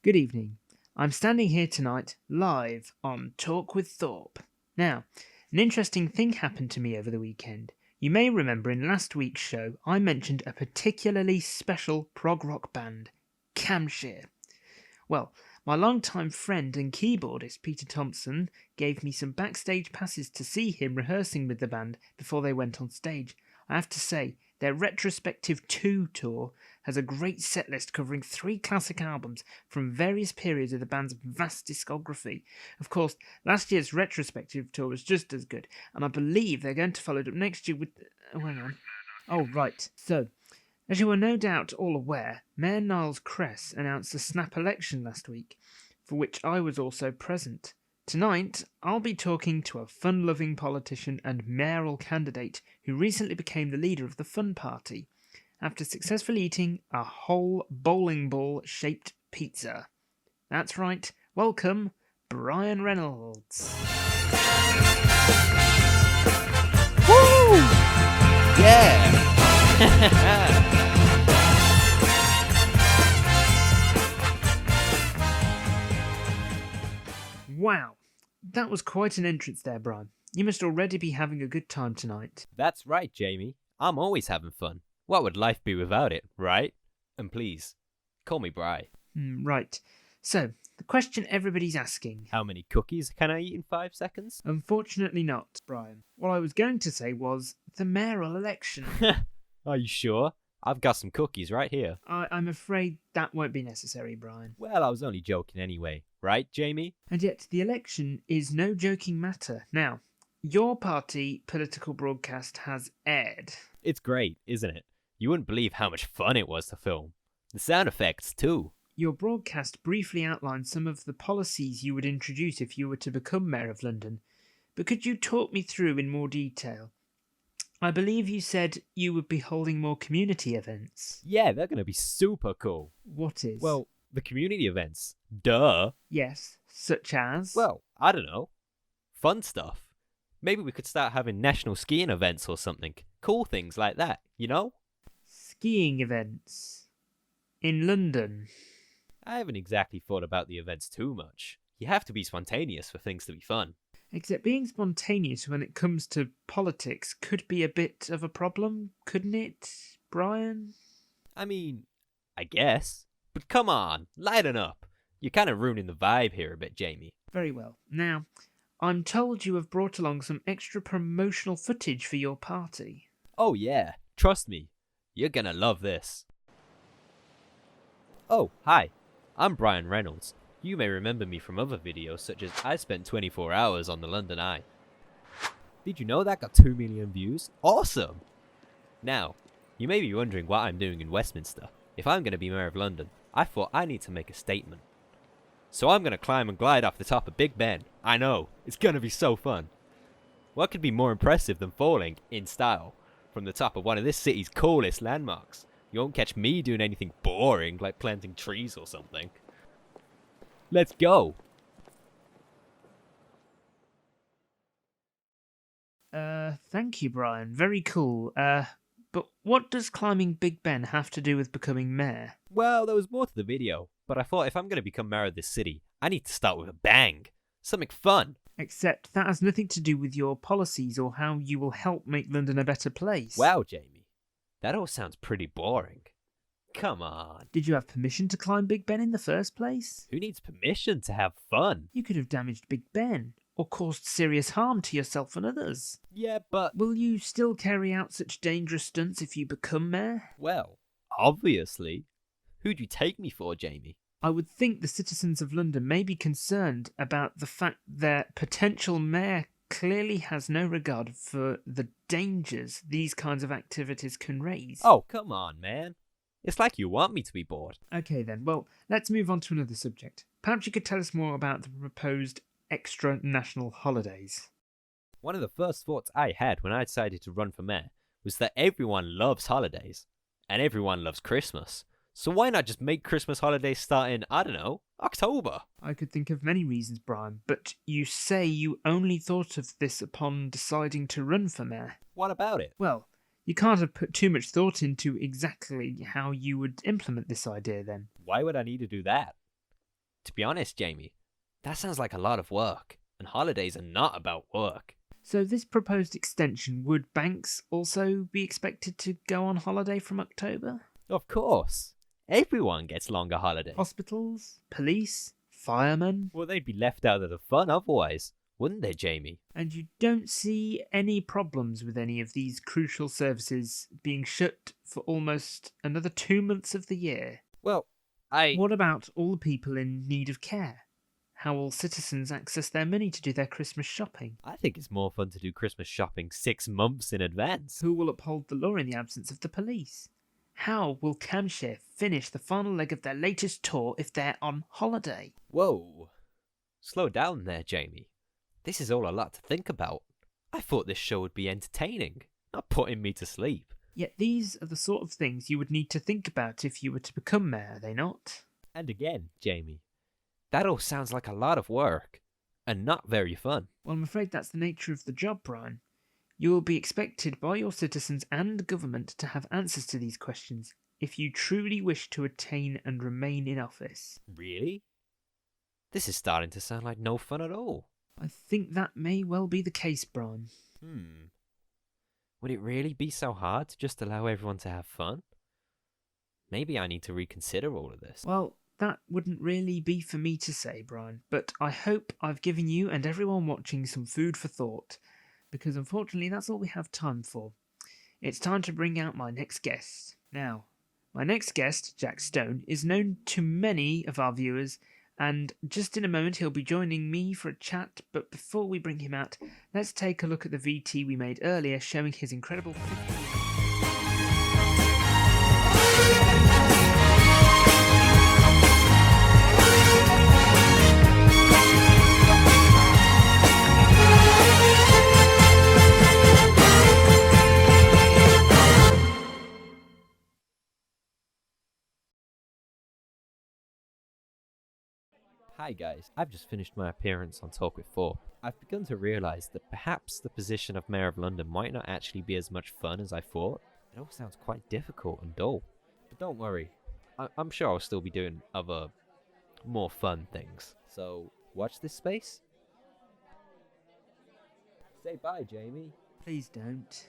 Good evening. I'm standing here tonight, live on Talk with Thorpe. Now, an interesting thing happened to me over the weekend. You may remember in last week's show I mentioned a particularly special prog rock band, Camshire. Well, my longtime friend and keyboardist Peter Thompson gave me some backstage passes to see him rehearsing with the band before they went on stage. I have to say, their retrospective 2 tour has a great set list covering 3 classic albums from various periods of the band's vast discography. Of course, last year's retrospective tour was just as good, and I believe they're going to follow it up next year with... Oh, hang on. Oh, right. So, as you are no doubt all aware, Mayor Niles Cress announced a snap election last week, for which I was also present. Tonight, I'll be talking to a fun-loving politician and mayoral candidate who recently became the leader of the Fun Party, after successfully eating a whole bowling ball-shaped pizza. That's right, welcome, Brian Reynolds. Woo! Yeah! Wow, that was quite an entrance there, Brian. You must already be having a good time tonight. That's right, Jamie. I'm always having fun. What would life be without it, right? And please, call me Bri. Right. So, the question everybody's asking. How many cookies can I eat in 5 seconds? Unfortunately not, Brian. What I was going to say was the mayoral election. Are you sure? I've got some cookies right here. I'm afraid that won't be necessary, Brian. Well, I was only joking anyway. Right, Jamie? And yet, the election is no joking matter. Now, your party political broadcast has aired. It's great, isn't it? You wouldn't believe how much fun it was to film. The sound effects, too. Your broadcast briefly outlined some of the policies you would introduce if you were to become Mayor of London. But could you talk me through in more detail? I believe you said you would be holding more community events. Yeah, they're going to be super cool. What is? Well, the community events. Duh. Yes, such as? Well, I don't know. Fun stuff. Maybe we could start having national skiing events or something. Cool things like that, you know? Skiing events. In London. I haven't exactly thought about the events too much. You have to be spontaneous for things to be fun. Except being spontaneous when it comes to politics could be a bit of a problem, couldn't it, Brian? I mean, I guess. But come on, lighten up. You're kind of ruining the vibe here a bit, Jamie. Very well. Now, I'm told you have brought along some extra promotional footage for your party. Oh yeah, trust me. You're gonna love this. Oh, hi. I'm Brian Reynolds. You may remember me from other videos such as I spent 24 hours on the London Eye. Did you know that got 2 million views? Awesome! Now, you may be wondering what I'm doing in Westminster. If I'm going to be Mayor of London, I thought I need to make a statement. So I'm going to climb and glide off the top of Big Ben. I know, it's going to be so fun. What could be more impressive than falling, in style, from the top of one of this city's coolest landmarks? You won't catch me doing anything boring like planting trees or something. Let's go! Thank you, Brian. Very cool. But what does climbing Big Ben have to do with becoming mayor? Well, there was more to the video, but I thought if I'm going to become mayor of this city, I need to start with a bang. Something fun. Except that has nothing to do with your policies or how you will help make London a better place. Wow, Jamie. That all sounds pretty boring. Come on. Did you have permission to climb Big Ben in the first place? Who needs permission to have fun? You could have damaged Big Ben, or caused serious harm to yourself and others. Yeah, but... Will you still carry out such dangerous stunts if you become mayor? Well, obviously. Who'd you take me for, Jamie? I would think the citizens of London may be concerned about the fact their potential mayor clearly has no regard for the dangers these kinds of activities can raise. Oh, come on, man. It's like you want me to be bored. Okay then, well, let's move on to another subject. Perhaps you could tell us more about the proposed extra national holidays. One of the first thoughts I had when I decided to run for mayor was that everyone loves holidays, and everyone loves Christmas. So why not just make Christmas holidays start in, I don't know, October? I could think of many reasons, Brian, but you say you only thought of this upon deciding to run for mayor. What about it? Well, you can't have put too much thought into exactly how you would implement this idea then. Why would I need to do that? To be honest, Jamie, that sounds like a lot of work, and holidays are not about work. So, this proposed extension, would banks also be expected to go on holiday from October? Of course. Everyone gets longer holidays. Hospitals, police, firemen? Well, they'd be left out of the fun otherwise, wouldn't they, Jamie? And you don't see any problems with any of these crucial services being shut for almost another 2 months of the year? Well, What about all the people in need of care? How will citizens access their money to do their Christmas shopping? I think it's more fun to do Christmas shopping 6 months in advance. Who will uphold the law in the absence of the police? How will Camshire finish the final leg of their latest tour if they're on holiday? Whoa. Slow down there, Jamie. This is all a lot to think about. I thought this show would be entertaining, not putting me to sleep. Yet these are the sort of things you would need to think about if you were to become mayor, are they not? And again, Jamie, that all sounds like a lot of work, and not very fun. Well, I'm afraid that's the nature of the job, Brian. You will be expected by your citizens and government to have answers to these questions if you truly wish to attain and remain in office. Really? This is starting to sound like no fun at all. I think that may well be the case, Brian. Would it really be so hard to just allow everyone to have fun? Maybe I need to reconsider all of this. Well, that wouldn't really be for me to say, Brian, but I hope I've given you and everyone watching some food for thought, because unfortunately that's all we have time for. It's time to bring out my next guest. Now, my next guest, Jack Stone, is known to many of our viewers, and just in a moment he'll be joining me for a chat, but before we bring him out, let's take a look at the VT we made earlier showing his incredible 50... Hi guys, I've just finished my appearance on Talk with Thor. I've begun to realise that perhaps the position of Mayor of London might not actually be as much fun as I thought. It all sounds quite difficult and dull. But don't worry, I'm sure I'll still be doing other, more fun things. So, watch this space. Say bye, Jamie. Please don't.